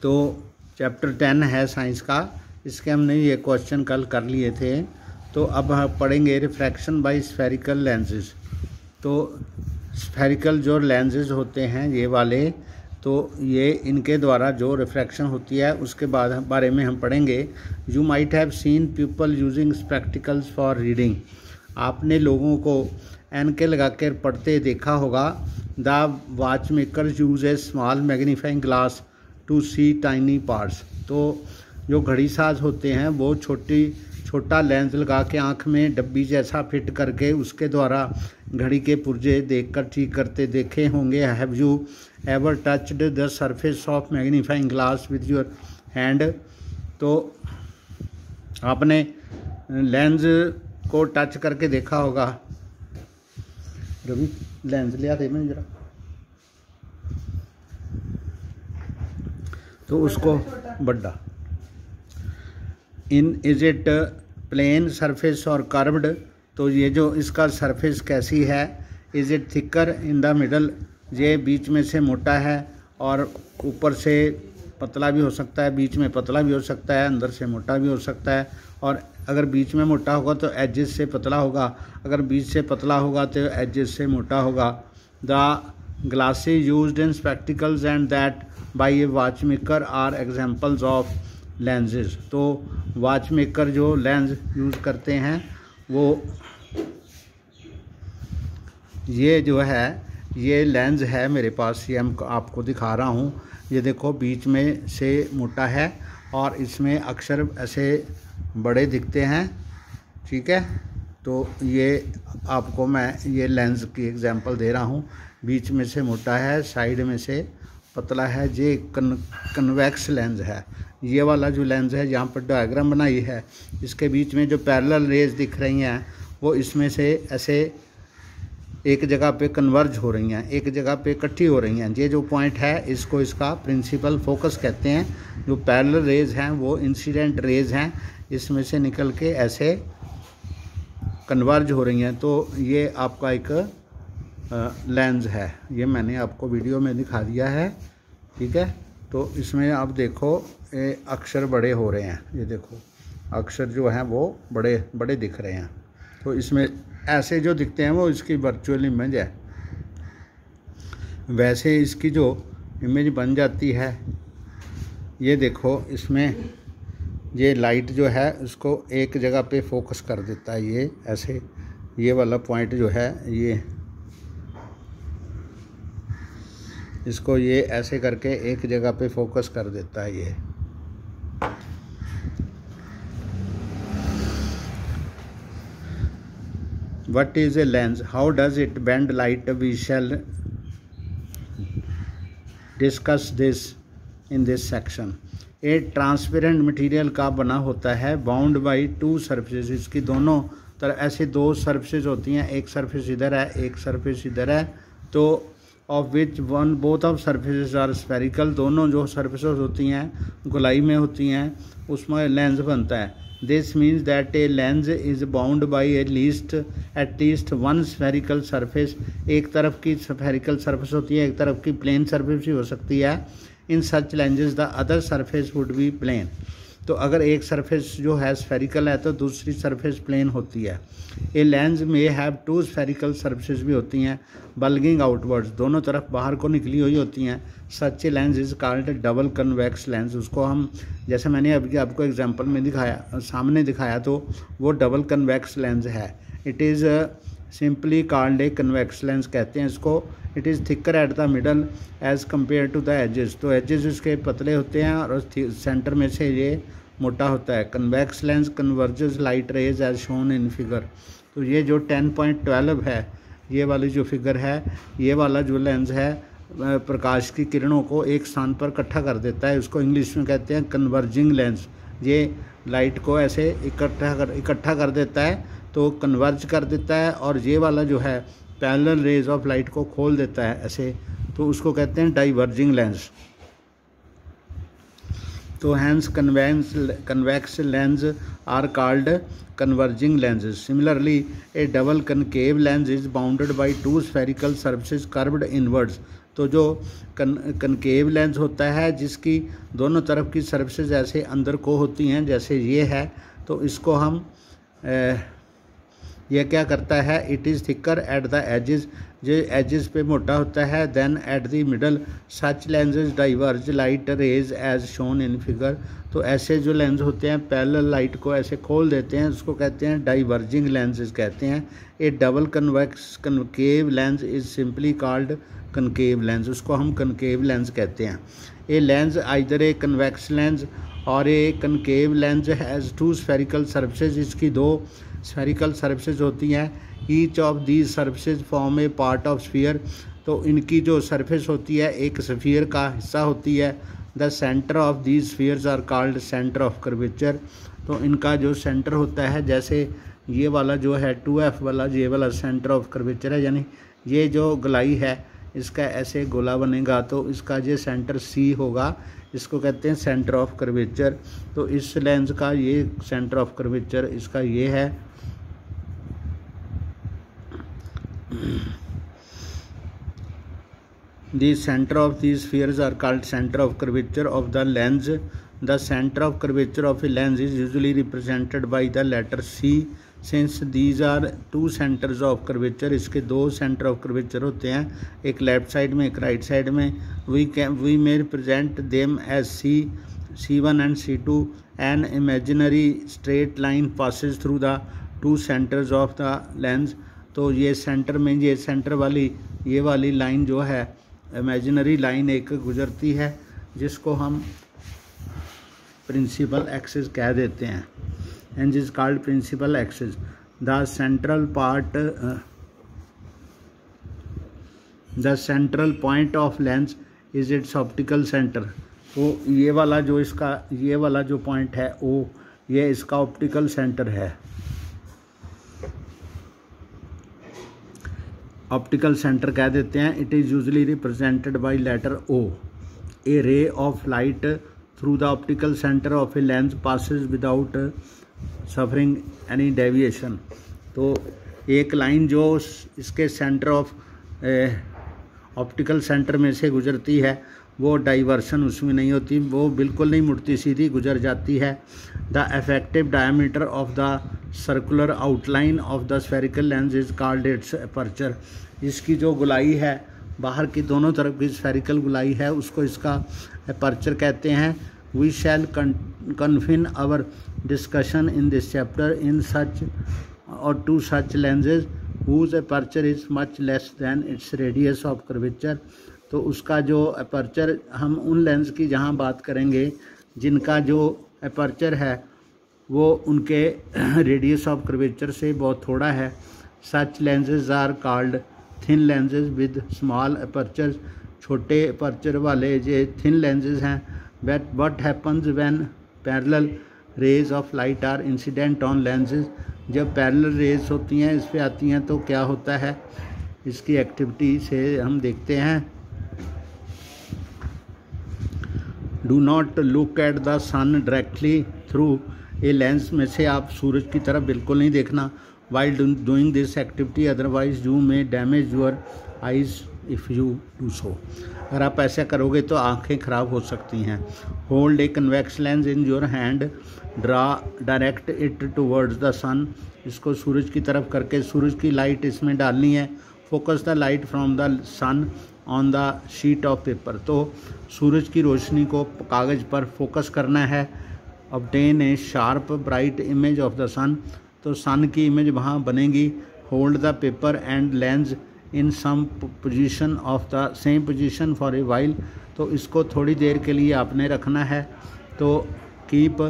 तो चैप्टर 10 है साइंस का, इसके हमने ये क्वेश्चन कल कर लिए थे। तो अब हम पढ़ेंगे रिफ्रैक्शन बाय स्फेरिकल लेंसेज। तो स्फेरिकल जो लेंसेज होते हैं ये वाले, तो ये इनके द्वारा जो रिफ्रैक्शन होती है उसके बारे में हम पढ़ेंगे। You might have seen people using spectacles for reading. आपने लोगों को एनके लगा कर पढ़ते देखा होगा। The watch maker use a small magnifying glass to see tiny parts. तो जो घड़ी साज होते हैं वो छोटा लेंस लगा के आँख में डब्बी जैसा फिट करके उसके द्वारा घड़ी के पुर्जे देखकर ठीक करते देखे होंगे। Have you ever touched the surface of magnifying glass with your hand. तो आपने लेंस को टच करके देखा होगा। रवि लेंस लिया थे मैंने जरा, तो उसको बड़ा इन इज इट प्लेन सरफेस और कर्व्ड। तो ये जो इसका सरफेस कैसी है, is it thicker in the middle, ये बीच में से मोटा है और ऊपर से पतला भी हो सकता है, बीच में पतला भी हो सकता है, अंदर से मोटा भी हो सकता है। और अगर बीच में मोटा होगा तो एजेस से पतला होगा, अगर बीच से पतला होगा तो एजेस से मोटा होगा। The glasses used in spectacles and that by a watch maker are examples of lenses. तो वॉच मेकर जो लेंस यूज़ करते हैं वो ये जो है ये लेंस है मेरे पास, ये हम आपको दिखा रहा हूँ। ये देखो बीच में से मोटा है और इसमें अक्षर ऐसे बड़े दिखते हैं, ठीक है। तो ये आपको मैं ये लेंस की एग्जांपल दे रहा हूँ। बीच में से मोटा है, साइड में से पतला है। ये कन्वेक्स लेंस है। ये वाला जो लेंस है यहाँ पर डायग्राम बनाई है, इसके बीच में जो पैरेलल रेज दिख रही हैं वो इसमें से ऐसे एक जगह पे कन्वर्ज हो रही हैं, एक जगह पे इकट्ठी हो रही हैं। ये जो पॉइंट है इसको इसका प्रिंसिपल फोकस कहते हैं। जो पैरेलल रेज हैं वो इंसिडेंट रेज हैं, इसमें से निकल के ऐसे कन्वर्ज हो रही हैं। तो ये आपका एक लेंस है, ये मैंने आपको वीडियो में दिखा दिया है, ठीक है। तो इसमें आप देखो ये अक्षर बड़े हो रहे हैं, ये देखो अक्षर जो हैं वो बड़े बड़े दिख रहे हैं। तो इसमें ऐसे जो दिखते हैं वो इसकी वर्चुअल इमेज है, वैसे इसकी जो इमेज बन जाती है। ये देखो इसमें ये लाइट जो है उसको एक जगह पे फोकस कर देता है। ये ऐसे ये वाला पॉइंट जो है ये इसको ये ऐसे करके एक जगह पे फोकस कर देता है। ये What is a lens? How does it bend light? We shall discuss this in this section. एक ट्रांसपेरेंट मटेरियल का बना होता है, बाउंड बाई टू सरफेसेस। इसकी दोनों तरफ ऐसे दो सरफेसेस होती हैं, एक सरफेस इधर है, एक सरफेस इधर है। तो of which one both of surfaces are spherical. दोनों जो सरफेसेस होती हैं गोलाई में होती हैं, उसमें लेंस बनता है। This means that A lens is bound by at least one spherical surface. एक तरफ की स्फेरिकल सरफेस होती है, एक तरफ की प्लेन सरफेस भी हो सकती है। In such lenses the other surface would be plane. तो अगर एक सरफेस जो है स्फेरिकल है तो दूसरी सरफेस प्लेन होती है। ए लेंस में हैव टू स्फेरिकल सरफेसेस भी होती हैं, बल्गिंग आउटवर्ड्स, दोनों तरफ बाहर को निकली हुई होती हैं। Such a lens is called double convex lens. उसको हम जैसे मैंने अभी आपको एग्जांपल में दिखाया, सामने दिखाया, तो वो डबल कन्वेक्स लेंस है। It is simply called a convex lens कहते हैं इसको। It is thicker at the middle as compare to the edges. तो एजेस इसके पतले होते हैं और सेंटर में से ये मोटा होता है। Convex lens converges light rays as shown in figure. तो ये जो 10.12 है, ये वाली जो फिगर है, ये वाला जो लेंस है प्रकाश की किरणों को एक स्थान पर इकट्ठा कर देता है। उसको इंग्लिश में कहते हैं कन्वर्जिंग लेंस। ये लाइट को ऐसे इकट्ठा कर देता है, तो कन्वर्ज कर देता है। और ये वाला जो है पैरेलल रेज ऑफ लाइट को खोल देता है ऐसे, तो उसको कहते हैं डाइवर्जिंग लेंस। तो hence convex lens are called converging lenses. Similarly, a double concave lens is bounded by two spherical surfaces curved inwards. तो तो जो कनकेव लेंस होता है जिसकी दोनों तरफ की सरफेस ऐसे अंदर को होती हैं, जैसे ये है, तो इसको हम यह क्या करता है, it is thicker at the edges, जो एजेस पे मोटा होता है। Then at the middle such lenses diverge light rays as shown in figure. तो ऐसे जो लेंस होते हैं पैरेलल लाइट को ऐसे खोल देते हैं, उसको कहते हैं डाइवर्जिंग लेंसेज कहते हैं। A double convex concave lens is simply called concave lens, उसको हम कनकेव लेंस कहते हैं। A lens either a convex lens और a concave lens has two spherical surfaces, इसकी दो स्फेरिकल सर्फेसेज होती हैं। Each of these surfaces form a part of sphere, तो इनकी जो सरफेस होती है एक स्फीयर का हिस्सा होती है। The centre of these spheres are called centre of curvature, तो इनका जो सेंटर होता है, जैसे ये वाला जो है 2F वाला, ये वाला सेंटर ऑफ कर्वेचर है, यानी ये जो गोलाई है इसका ऐसे गोला बनेगा, तो इसका ये सेंटर C होगा, इसको कहते हैं सेंटर ऑफ कर्वेचर। तो इस लेंस का ये सेंटर ऑफ कर्वेचर इसका ये है। The center of these spheres are called center of curvature of the lens. The center of curvature of a lens is usually represented by the letter C. Since these are two centers of curvature, इसके दो center of curvature होते हैं, एक left side में एक right side में, we may represent them as C1 and C2. An imaginary straight line passes through the two centers of the lens. तो ये सेंटर में ये सेंटर वाली ये वाली लाइन जो है इमेजिनरी लाइन एक गुजरती है, जिसको हम प्रिंसिपल एक्सिस कह देते हैं, and is called principal axis. The central point of lens is its optical centre. तो ये वाला जो इसका ये वाला जो पॉइंट है O, ये इसका ऑप्टिकल सेंटर है। ऑप्टिकल सेंटर कह देते हैं। It is usually represented by letter O। A ray of light through the optical centre of a lens passes without suffering any deviation. तो एक लाइन जो इसके सेंटर ऑफ ऑप्टिकल सेंटर में से गुजरती है, वो डाइवर्शन उसमें नहीं होती, वो बिल्कुल नहीं मुड़ती, सीधी गुजर जाती है। The effective diameter of the circular outline of the spherical lens is called its aperture. इसकी जो गोलाई है, बाहर की दोनों तरफ की स्फेरिकल गोलाई है, उसको इसका अपर्चर कहते हैं। We shall confine our discussion in this chapter in such or to such lenses whose aperture is much less than its radius of curvature। तो उसका जो अपर्चर, हम उन लेंस की जहाँ बात करेंगे जिनका जो अपर्चर है वो उनके रेडियस ऑफ कर्वेचर से बहुत थोड़ा है। Such lenses are called thin lenses with small aperture. छोटे अपर्चर वाले जो थिन लेंसेज हैं। What happens when parallel rays of light are incident on lenses. जब पैरेलल रेज होती हैं, इस पे आती हैं, तो क्या होता है, इसकी एक्टिविटी से हम देखते हैं। Do not look at the sun directly through a lens, में से आप सूरज की तरफ बिल्कुल नहीं देखना। While doing this activity otherwise you may damage your eyes if you do so. अगर आप ऐसा करोगे तो आंखें ख़राब हो सकती हैं। Hold a convex lens in your hand, draw direct it towards the sun. इसको सूरज की तरफ करके सूरज की लाइट इसमें डालनी है। Focus the light from the sun on the sheet of paper. तो सूरज की रोशनी को कागज़ पर फोकस करना है। Obtain a sharp bright image of the sun. तो सन की इमेज वहाँ बनेगी। Hold the paper and lens in some position of the same position for a while. तो इसको थोड़ी देर के लिए आपने रखना है। तो कीप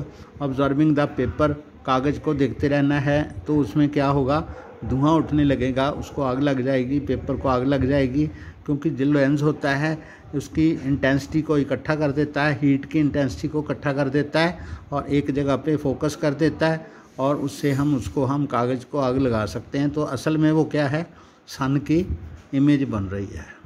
ऑब्जर्विंग द पेपर, कागज़ को देखते रहना है। तो उसमें क्या होगा, धुआं उठने लगेगा, उसको आग लग जाएगी, पेपर को आग लग जाएगी, क्योंकि जो लेंस होता है उसकी इंटेंसिटी को इकट्ठा कर देता है, हीट की इंटेंसिटी को इकट्ठा कर देता है और एक जगह पे फोकस कर देता है, और उससे हम कागज़ को आग लगा सकते हैं। तो असल में वो क्या है, सन की इमेज बन रही है।